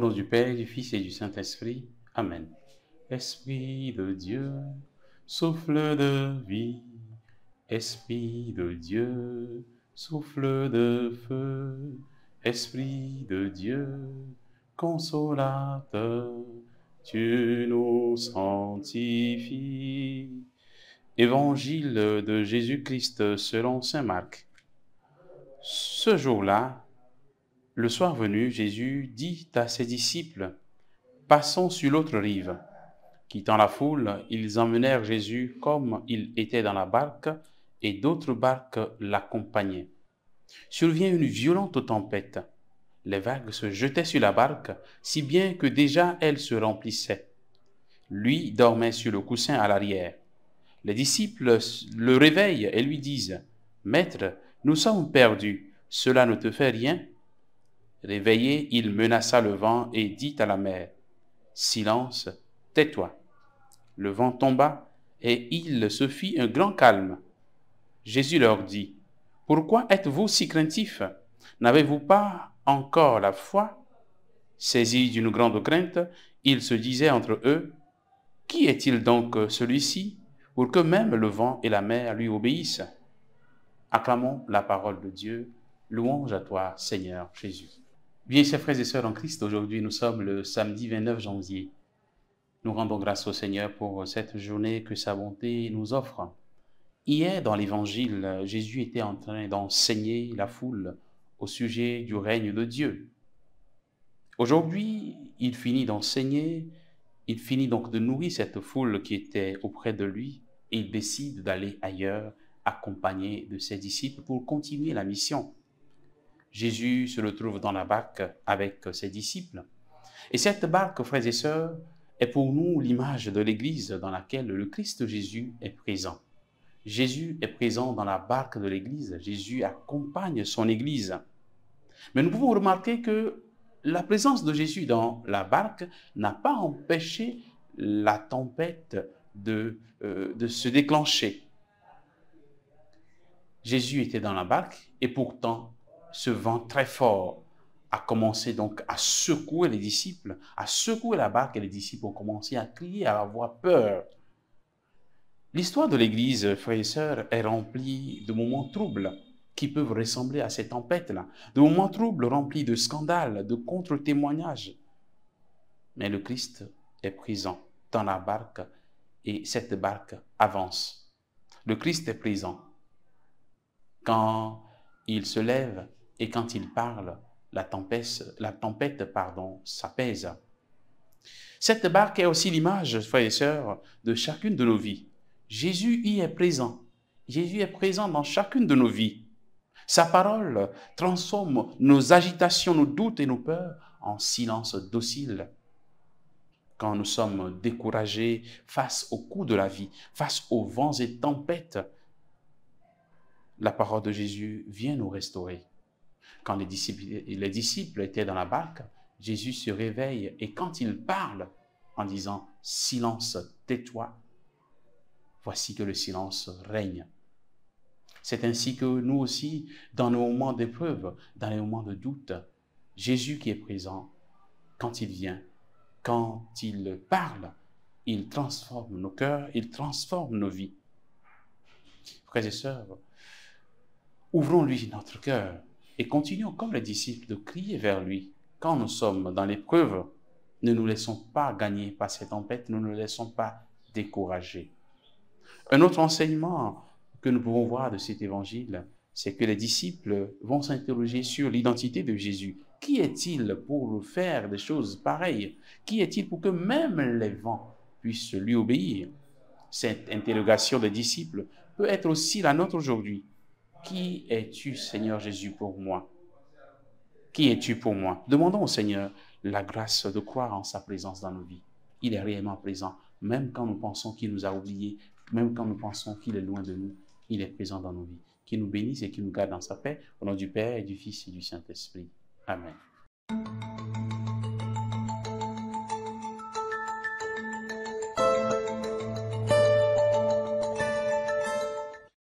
Au nom du Père, du Fils et du Saint-Esprit. Amen. Esprit de Dieu, souffle de vie. Esprit de Dieu, souffle de feu. Esprit de Dieu, consolateur, tu nous sanctifies. Évangile de Jésus-Christ selon saint Marc. Ce jour-là, le soir venu, Jésus dit à ses disciples, « Passons sur l'autre rive. » Quittant la foule, ils emmenèrent Jésus comme il était dans la barque, et d'autres barques l'accompagnaient. Survient une violente tempête. Les vagues se jetaient sur la barque, si bien que déjà elle se remplissait. Lui dormait sur le coussin à l'arrière. Les disciples le réveillent et lui disent, « Maître, nous sommes perdus, cela ne te fait rien ?» Réveillé, il menaça le vent et dit à la mer, « Silence, tais-toi. » Le vent tomba et il se fit un grand calme. Jésus leur dit, « Pourquoi êtes-vous si craintifs? N'avez-vous pas encore la foi ?» Saisis d'une grande crainte, ils se disaient entre eux, « Qui est-il donc celui-ci pour que même le vent et la mer lui obéissent ?» Acclamons la parole de Dieu. Louange à toi, Seigneur Jésus. Bien, chers frères et sœurs en Christ, aujourd'hui nous sommes le samedi 29 janvier. Nous rendons grâce au Seigneur pour cette journée que sa bonté nous offre. Hier, dans l'Évangile, Jésus était en train d'enseigner la foule au sujet du règne de Dieu. Aujourd'hui, il finit d'enseigner, il finit donc de nourrir cette foule qui était auprès de lui et il décide d'aller ailleurs, accompagné de ses disciples pour continuer la mission. Jésus se retrouve dans la barque avec ses disciples. Et cette barque, frères et sœurs, est pour nous l'image de l'Église dans laquelle le Christ Jésus est présent. Jésus est présent dans la barque de l'Église. Jésus accompagne son Église. Mais nous pouvons remarquer que la présence de Jésus dans la barque n'a pas empêché la tempête de se déclencher. Jésus était dans la barque et pourtant ce vent très fort a commencé donc à secouer les disciples, à secouer la barque et les disciples ont commencé à crier, à avoir peur. L'histoire de l'Église, frères et sœurs, est remplie de moments troubles qui peuvent ressembler à ces tempêtes-là, de moments troubles remplis de scandales, de contre-témoignages. Mais le Christ est présent dans la barque et cette barque avance. Le Christ est présent. Quand il se lève et quand il parle, la tempête s'apaise. Cette barque est aussi l'image, frères et sœurs, de chacune de nos vies. Jésus y est présent. Jésus est présent dans chacune de nos vies. Sa parole transforme nos agitations, nos doutes et nos peurs en silence docile. Quand nous sommes découragés face aux coups de la vie, face aux vents et tempêtes, la parole de Jésus vient nous restaurer. Quand les disciples étaient dans la barque, Jésus se réveille et quand il parle en disant « Silence, tais-toi », voici que le silence règne. C'est ainsi que nous aussi, dans nos moments d'épreuve, dans les moments de doute, Jésus qui est présent, quand il vient, quand il parle, il transforme nos cœurs, il transforme nos vies. Frères et sœurs, ouvrons-lui notre cœur et continuons comme les disciples de crier vers lui. Quand nous sommes dans l'épreuve, ne nous laissons pas gagner par ces tempêtes, ne nous laissons pas décourager. Un autre enseignement que nous pouvons voir de cet évangile, c'est que les disciples vont s'interroger sur l'identité de Jésus. Qui est-il pour faire des choses pareilles? Qui est-il pour que même les vents puissent lui obéir? Cette interrogation des disciples peut être aussi la nôtre aujourd'hui. Qui es-tu, Seigneur Jésus, pour moi? Qui es-tu pour moi? Demandons au Seigneur la grâce de croire en sa présence dans nos vies. Il est réellement présent, même quand nous pensons qu'il nous a oubliés, même quand nous pensons qu'il est loin de nous, il est présent dans nos vies. Qu'il nous bénisse et qu'il nous garde dans sa paix, au nom du Père et du Fils et du Saint-Esprit. Amen.